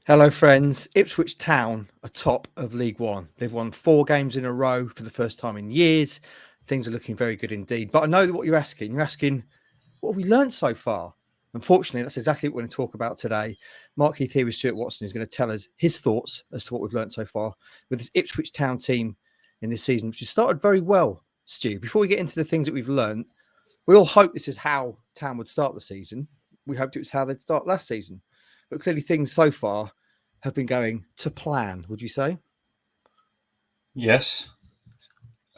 Hello, friends. Ipswich Town are top of League One. They've won 4 games in a row for the first time in years. Things are looking very good indeed. But I know what you're asking. You're asking, what have we learned so far? Unfortunately, that's exactly what we're going to talk about today. Mark Heath here with Stuart Watson is going to tell us his thoughts as to what we've learned so far with this Ipswich Town team in this season, which has started very well, Stu. Before we get into the things that we've learned, we all hope this is how Town would start the season. We hoped it was how they'd start last season. But clearly things so far have been going to plan, would you say? Yes.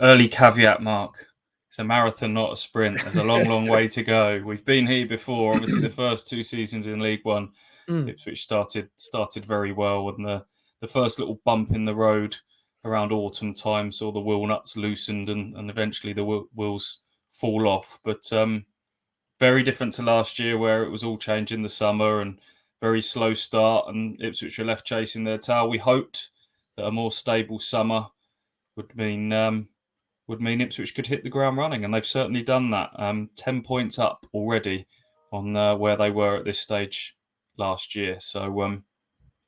Early caveat, Mark. It's a marathon, not a sprint. There's a long, long way to go. We've been here before. Obviously, the first 2 seasons in League One, Ipswich started very well, and the first little bump in the road around autumn time saw the wheel nuts loosened, and eventually the wheels fall off. But very different to last year, where it was all change in the summer and very slow start, and Ipswich were left chasing their tail. We hoped that a more stable summer would mean Ipswich could hit the ground running, and they've certainly done that. 10 points up already on where they were at this stage last year. So,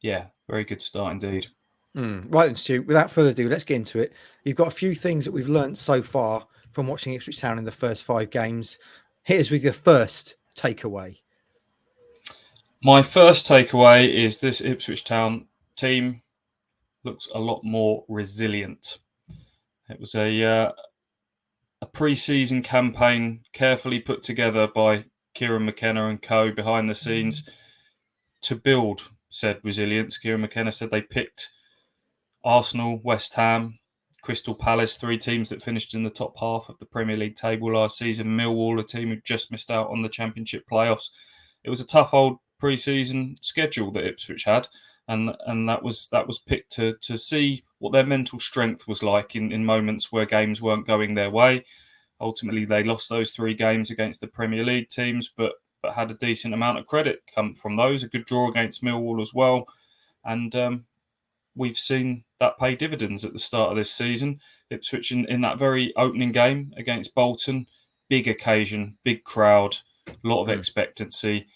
yeah, very good start indeed. Right then, Stu, without further ado, let's get into it. You've got a few things that we've learnt so far from watching Ipswich Town in the first 5 games. Hit us with your first takeaway. My first takeaway is this Ipswich Town team looks a lot more resilient. It was a pre-season campaign carefully put together by Kieran McKenna and co behind the scenes to build said resilience. Kieran McKenna said they picked Arsenal, West Ham, Crystal Palace, 3 teams that finished in the top half of the Premier League table last season. Millwall, a team who just missed out on the Championship playoffs. It was a tough old pre-season schedule that Ipswich had, and that was picked to see what their mental strength was like in moments where games weren't going their way. Ultimately, they lost those 3 games against the Premier League teams, but had a decent amount of credit come from those. A good draw against Millwall as well, and we've seen that pay dividends at the start of this season. Ipswich in that very opening game against Bolton, big occasion, big crowd, a lot of expectancy.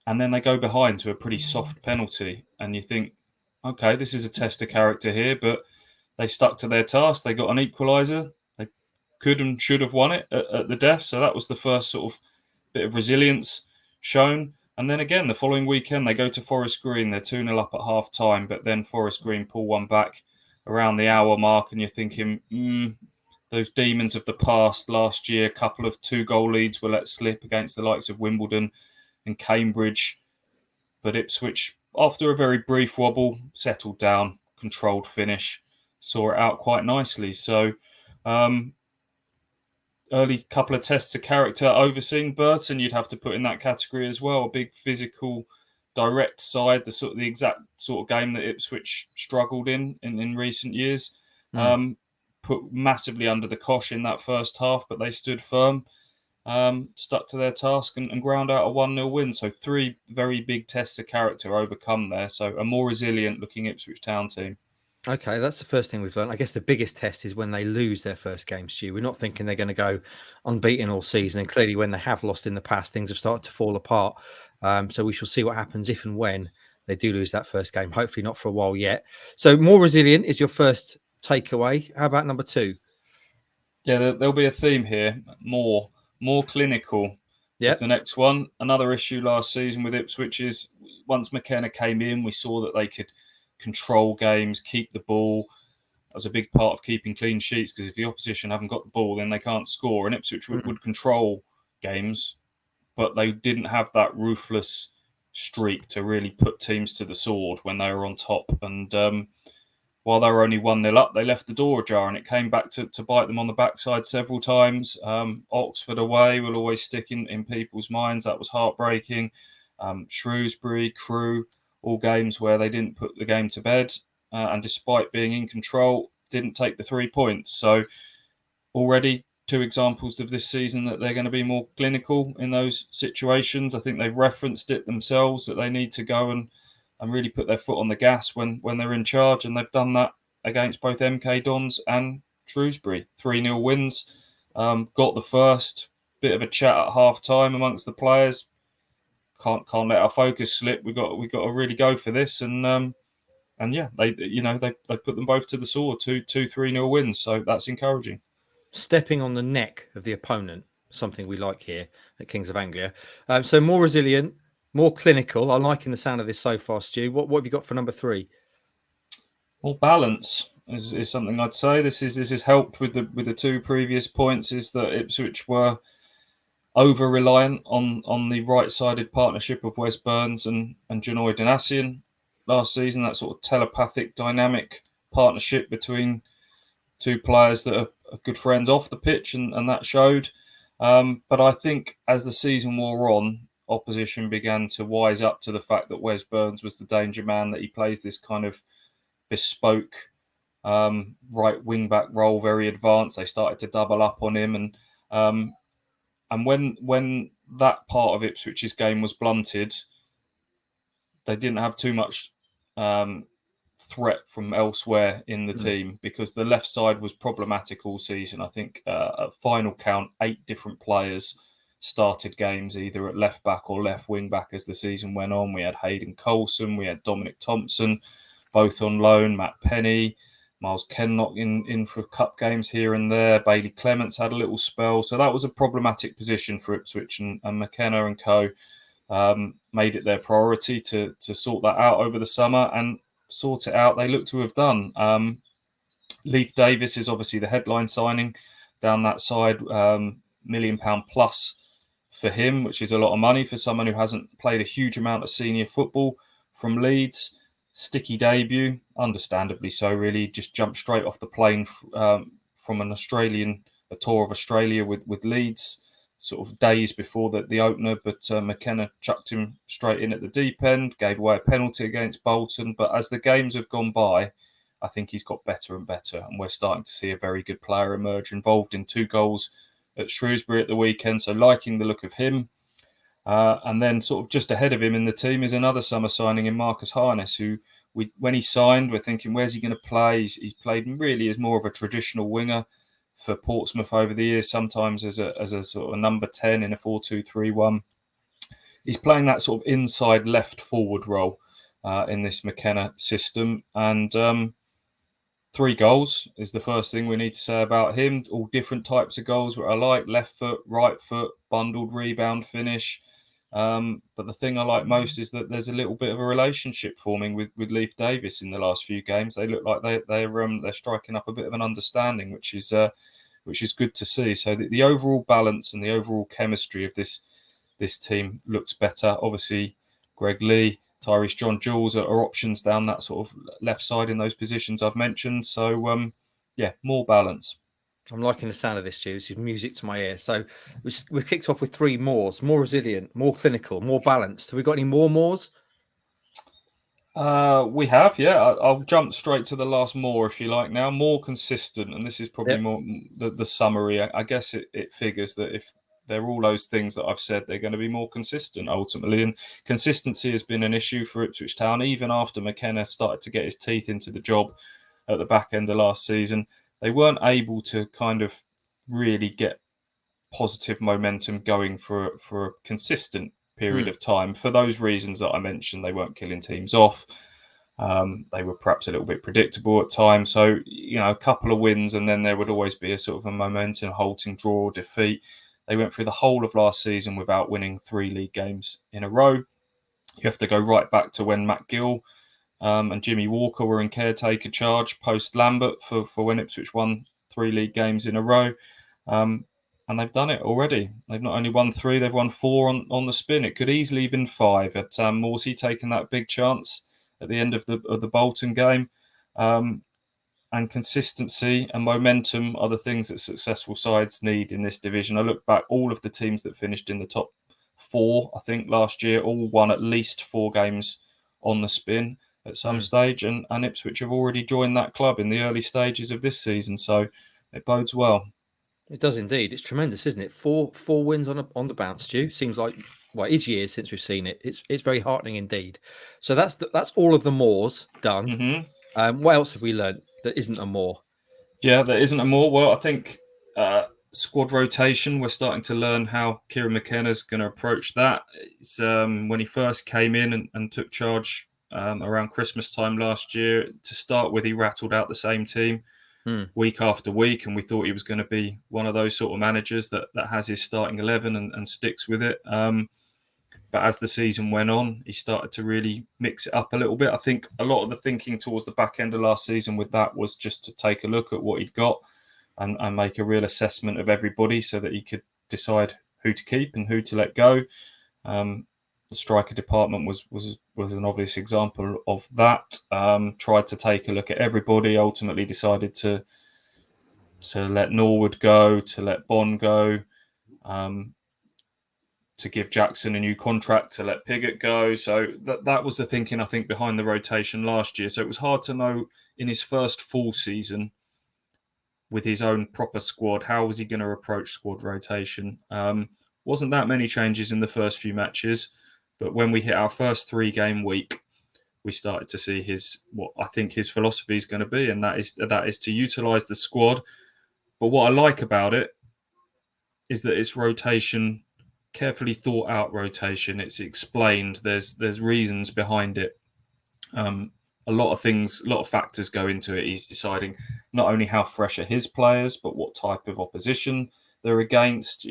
And then they go behind to a pretty soft penalty. And you think, okay, this is a test of character here, but they stuck to their task. They got an equaliser. They could and should have won it at the death. So that was the first sort of bit of resilience shown. And then again, the following weekend, they go to Forest Green. They're 2-0 up at half time, but then Forest Green pull one back around the hour mark. And you're thinking, those demons of the past last year, a couple of 2-goal leads were let slip against the likes of Wimbledon and Cambridge. But Ipswich, after a very brief wobble, settled down, controlled finish, saw it out quite nicely. So, early couple of tests of character overseen. Burton, you'd have to put in that category as well. A big physical, direct side, the exact sort of game that Ipswich struggled in recent years. Put massively under the cosh in that first half, but they stood firm, stuck to their task and ground out a 1-0 win. So 3 very big tests of character overcome there. So a more resilient looking Ipswich Town team. Okay, that's the first thing we've learned. I guess the biggest test is when they lose their first game, Stu. We're not thinking they're going to go unbeaten all season. And clearly, when they have lost in the past, things have started to fall apart. So we shall see what happens if and when they do lose that first game. Hopefully, not for a while yet. So, more resilient is your first takeaway. How about number 2? Yeah, there'll be a theme here. More clinical is the next one. Another issue last season with Ipswich is once McKenna came in, we saw that they could control games, keep the ball. That was a big part of keeping clean sheets, because if the opposition haven't got the ball, then they can't score. And Ipswich would control games, but they didn't have that ruthless streak to really put teams to the sword when they were on top. And while they were only 1-0 up, they left the door ajar, and it came back to bite them on the backside several times. Oxford away will always stick in people's minds. That was heartbreaking. Shrewsbury, Crewe, all games where they didn't put the game to bed, and despite being in control, didn't take the 3 points. So already 2 examples of this season that they're going to be more clinical in those situations. I think they've referenced it themselves that they need to go and really put their foot on the gas when they're in charge, and they've done that against both MK Dons and Shrewsbury. 3-0 wins. Got the first bit of a chat at half time amongst the players. can't let our focus slip. We've got to really go for this. And yeah, they put them both to the sword, 3-0 wins. So that's encouraging. Stepping on the neck of the opponent, something we like here at Kings of Anglia. So more resilient, more clinical. I'm liking the sound of this so far, Stu. What have you got for number 3? Well, balance is something I'd say. This is helped with the 2 previous points. Is that Ipswich were over reliant on the right-sided partnership of Wes Burns and Janoy Danassian last season. That sort of telepathic, dynamic partnership between 2 players that are good friends off the pitch, and that showed. But I think as the season wore on, opposition began to wise up to the fact that Wes Burns was the danger man, that he plays this kind of bespoke right wing back role, very advanced. They started to double up on him, and when that part of Ipswich's game was blunted, they didn't have too much threat from elsewhere in the team, because the left side was problematic all season. I think at final count, 8 different players started games either at left back or left wing back as the season went on. We had Hayden Coulson, we had Dominic Thompson, both on loan, Matt Penny, Miles Kenlock in for cup games here and there. Bailey Clements had a little spell. So that was a problematic position for Ipswich, and McKenna and co made it their priority to sort that out over the summer, and sort it out they look to have done. Heath Davis is obviously the headline signing down that side, £1 million plus for him, which is a lot of money for someone who hasn't played a huge amount of senior football from Leeds. Sticky debut, understandably so, really. Just jumped straight off the plane from a tour of Australia with Leeds, sort of days before the opener, but McKenna chucked him straight in at the deep end, gave away a penalty against Bolton. But as the games have gone by, I think he's got better and better, and we're starting to see a very good player emerge, involved in 2 goals at Shrewsbury at the weekend, so liking the look of him. And then sort of just ahead of him in the team is another summer signing in Marcus Harness, who when he signed, we're thinking, where's he going to play? He's played really as more of a traditional winger for Portsmouth over the years, sometimes as a sort of number 10 in a 4-2-3-1. He's playing that sort of inside left forward role in this McKenna system. And 3 goals is the first thing we need to say about him. All different types of goals, what I like: left foot, right foot, bundled rebound finish. But the thing I like most is that there's a little bit of a relationship forming with Heath Davis in the last few games. They look like they're striking up a bit of an understanding, which is good to see. So the overall balance and the overall chemistry of this team looks better. Obviously, Greg Lee, Tyrese John Jules are options down that sort of left side in those positions I've mentioned. So yeah, more balance. I'm liking the sound of this, Stu. This is music to my ear. So we've kicked off with 3 mores: more resilient, more clinical, more balanced. Have we got any more mores? We have, yeah. I'll jump straight to the last more, if you like now. More consistent, and this is probably more the summary. I guess it figures that if they're all those things that I've said, they're going to be more consistent ultimately. And consistency has been an issue for Ipswich Town, even after McKenna started to get his teeth into the job at the back end of last season. They weren't able to kind of really get positive momentum going for a consistent period of time. For those reasons that I mentioned, they weren't killing teams off. They were perhaps a little bit predictable at times. So, a couple of wins, and then there would always be a sort of a momentum halting draw or defeat. They went through the whole of last season without winning 3 league games in a row. You have to go right back to when Matt Gill and Jimmy Walker were in caretaker charge post Lambert for when Ipswich won 3 league games in a row. And they've done it already. They've not only won 3, they've won 4 on the spin. It could easily have been 5 at Morsey taking that big chance at the end of the Bolton game. And consistency and momentum are the things that successful sides need in this division. I look back, all of the teams that finished in the top 4, I think, last year, all won at least 4 games on the spin at some stage. And Ipswich have already joined that club in the early stages of this season. So it bodes well. It does indeed. It's tremendous, isn't it? Four wins on the bounce, Stu. Seems like, well, it is years since we've seen it. It's very heartening indeed. So that's all of the mores done. Mm-hmm. What else have we learned that isn't a more? Yeah, there isn't a more. Well, I think squad rotation, we're starting to learn how Kieran McKenna's going to approach that. It's, when he first came in and took charge around Christmas time last year, to start with, he rattled out the same team week after week, and we thought he was going to be one of those sort of managers that has his starting 11 and sticks with it. But as the season went on, he started to really mix it up a little bit. I think a lot of the thinking towards the back end of last season with that was just to take a look at what he'd got and make a real assessment of everybody so that he could decide who to keep and who to let go. The striker department was an obvious example of that. Tried to take a look at everybody, ultimately decided to let Norwood go, to let Bond go, to give Jackson a new contract, to let Piggott go. So that was the thinking, I think, behind the rotation last year. So it was hard to know in his first full season with his own proper squad, how was he going to approach squad rotation? Wasn't that many changes in the first few matches, but when we hit our first 3-game week, we started to see what I think his philosophy is going to be, and that is to utilise the squad. But what I like about it is that it's rotation, carefully thought out rotation. It's explained. There's reasons behind it. A lot of factors go into it. He's deciding not only how fresh are his players, but what type of opposition they're against.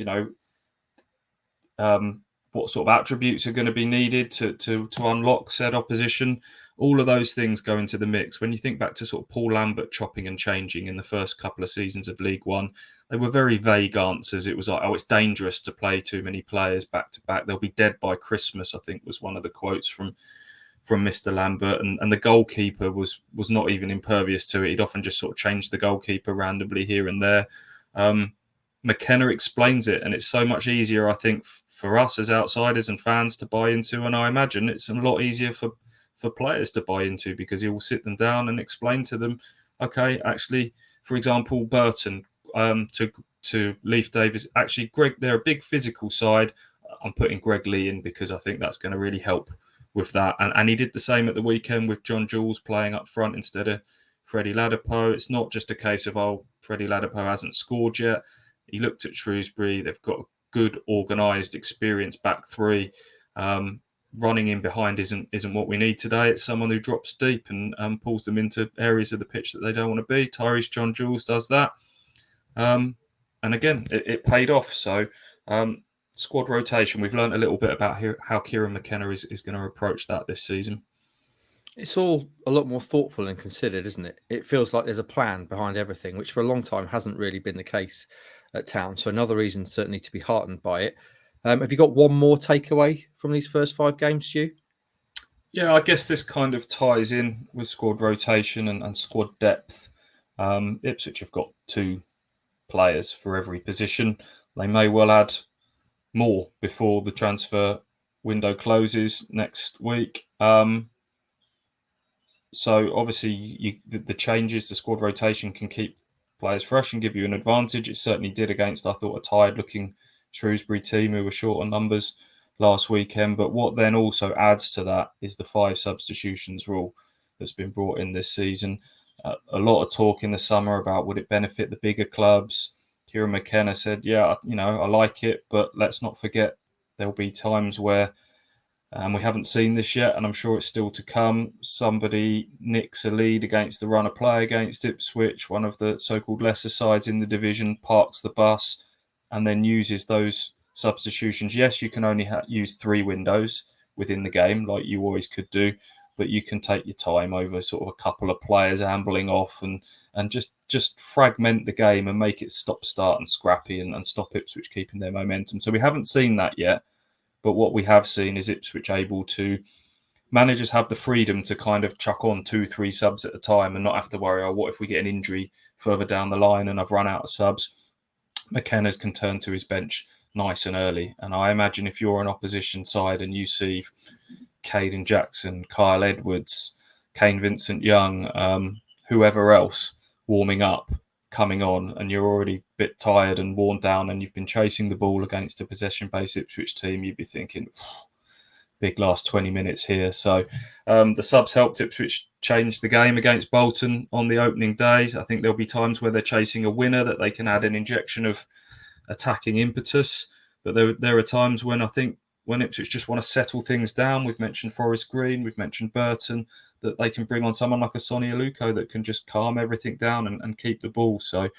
What sort of attributes are going to be needed to unlock said opposition. All of those things go into the mix. When you think back to sort of Paul Lambert chopping and changing in the first couple of seasons of League One, they were very vague answers. It was like, oh, it's dangerous to play too many players back to back. They'll be dead by Christmas, I think was one of the quotes from Mr. Lambert. And the goalkeeper was not even impervious to it. He'd often just sort of change the goalkeeper randomly here and there. McKenna explains it, and it's so much easier, I think, for us as outsiders and fans to buy into. And I imagine it's a lot easier for players to buy into, because he will sit them down and explain to them, okay, actually, for example, Burton to Leif Davis, actually, Greg, they're a big physical side. I'm putting Greg Lee in because I think that's going to really help with that. And he did the same at the weekend with John Jules playing up front instead of Freddie Ladapo. It's not just a case of, oh, Freddie Ladapo hasn't scored yet. He looked at Shrewsbury. They've got a good, organised, experienced back three. Running in behind isn't what we need today. It's someone who drops deep and pulls them into areas of the pitch that they don't want to be. Tyrese John Jules does that. And again, it paid off. So squad rotation, we've learned a little bit about how Kieran McKenna is going to approach that this season. It's all a lot more thoughtful and considered, isn't it? It feels like there's a plan behind everything, which for a long time hasn't really been the case at Town. So another reason certainly to be heartened by it. Have you got one more takeaway from these first 5 games, Stu? Yeah, I guess this kind of ties in with squad rotation and squad depth. Ipswich have got 2 players for every position. They may well add more before the transfer window closes next week. So obviously the changes, the squad rotation can keep players fresh and give you an advantage. It certainly did against, I thought, a tired-looking Shrewsbury team who were short on numbers last weekend. But what then also adds to that is the 5 substitutions rule that's been brought in this season. A lot of talk in the summer about would it benefit the bigger clubs. Kieran McKenna said, yeah, I like it, but let's not forget there'll be times where, and we haven't seen this yet, and I'm sure it's still to come, somebody nicks a lead against the run of play against Ipswich, one of the so-called lesser sides in the division, parks the bus, and then uses those substitutions. Yes, you can only use 3 windows within the game, like you always could do, but you can take your time over sort of a couple of players ambling off and just fragment the game and make it stop-start and scrappy and stop Ipswich keeping their momentum. So we haven't seen that yet. But what we have seen is Ipswich able to, managers have the freedom to kind of chuck on 2-3 subs at a time and not have to worry, oh, what if we get an injury further down the line and I've run out of subs? McKenna's can turn to his bench nice and early. And I imagine if you're an opposition side and you see Caden Jackson, Kyle Edwards, Kane Vincent-Young, whoever else warming up, coming on, and you're already a bit tired and worn down and you've been chasing the ball against a possession-based Ipswich team, you'd be thinking, big last 20 minutes here. So the subs helped Ipswich change the game against Bolton on the opening days. I think there'll be times where they're chasing a winner that they can add an injection of attacking impetus. But there are times when I think when Ipswich just want to settle things down. We've mentioned Forest Green, we've mentioned Burton, that they can bring on someone like a Sonny Aluko that can just calm everything down and keep the ball. So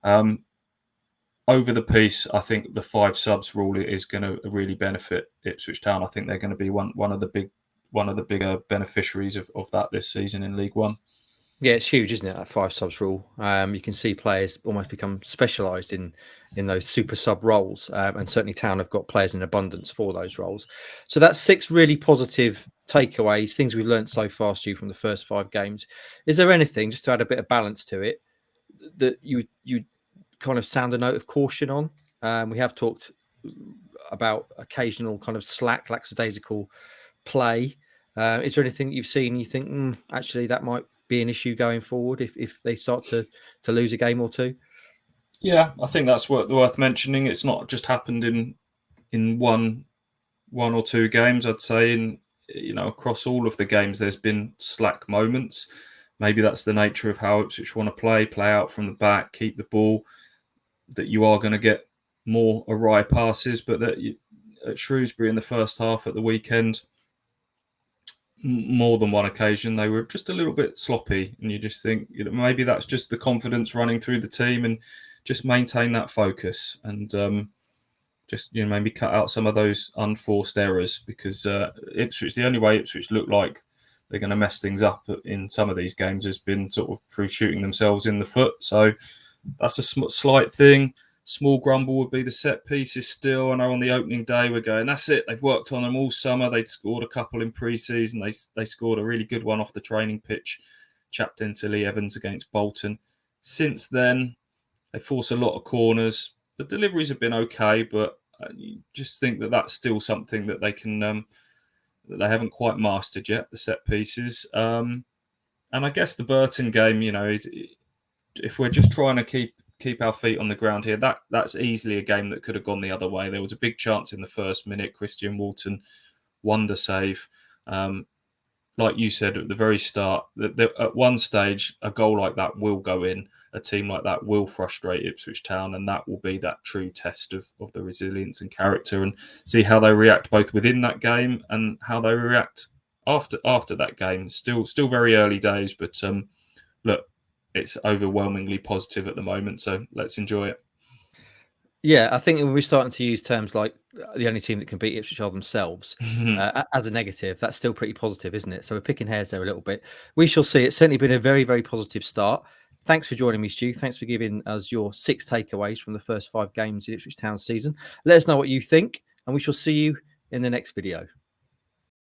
over the piece, I think the 5 subs rule is going to really benefit Ipswich Town. I think they're going to be one of the bigger beneficiaries of that this season in League One. Yeah, it's huge, isn't it? That 5 subs rule. You can see players almost become specialised in those super sub roles, and certainly Town have got players in abundance for those roles. So that's 6 really positive takeaways, things we've learned so far, Stu, from the first 5 games. Is there anything, just to add a bit of balance to it, that you kind of sound a note of caution on? We have talked about occasional kind of slack, lackadaisical play. Is there anything you've seen you think actually that might be an issue going forward if they start to lose a game or two? Yeah, I think that's worth mentioning. It's not just happened in one or two games. I'd say across all of the games, there's been slack moments. Maybe that's the nature of how Ipswich want to play out from the back, keep the ball. That you are going to get more awry passes, but that at Shrewsbury in the first half at the weekend, more than one occasion they were just a little bit sloppy, and you just think maybe that's just the confidence running through the team, and just maintain that focus and just maybe cut out some of those unforced errors, because Ipswich, the only way Ipswich look like they're going to mess things up in some of these games has been sort of through shooting themselves in the foot. So that's a slight thing. Small grumble would be the set pieces still. I know on the opening day we're going, that's it. They've worked on them all summer. They'd scored a couple in pre-season. They scored a really good one off the training pitch, chapped into Lee Evans against Bolton. Since then, they force a lot of corners. The deliveries have been okay, but you just think that that's still something that they can that they haven't quite mastered yet, the set pieces. And I guess the Burton game, is if we're just trying to keep our feet on the ground here, that's easily a game that could have gone the other way. There was a big chance in the first minute. Christian Walton, wonder save. Like you said at the very start, that at one stage a goal like that will go in. A team like that will frustrate Ipswich Town, and that will be that true test of the resilience and character, and see how they react both within that game and how they react after that game. Still very early days, but look, it's overwhelmingly positive at the moment, so let's enjoy it. Yeah, I think when we're starting to use terms like the only team that can beat Ipswich are themselves as a negative, that's still pretty positive, isn't it? So we're picking hairs there a little bit. We shall see. It's certainly been a very, very positive start. Thanks for joining me, Stu. Thanks for giving us your 6 takeaways from the first 5 games in Ipswich Town season. Let us know what you think, and we shall see you in the next video.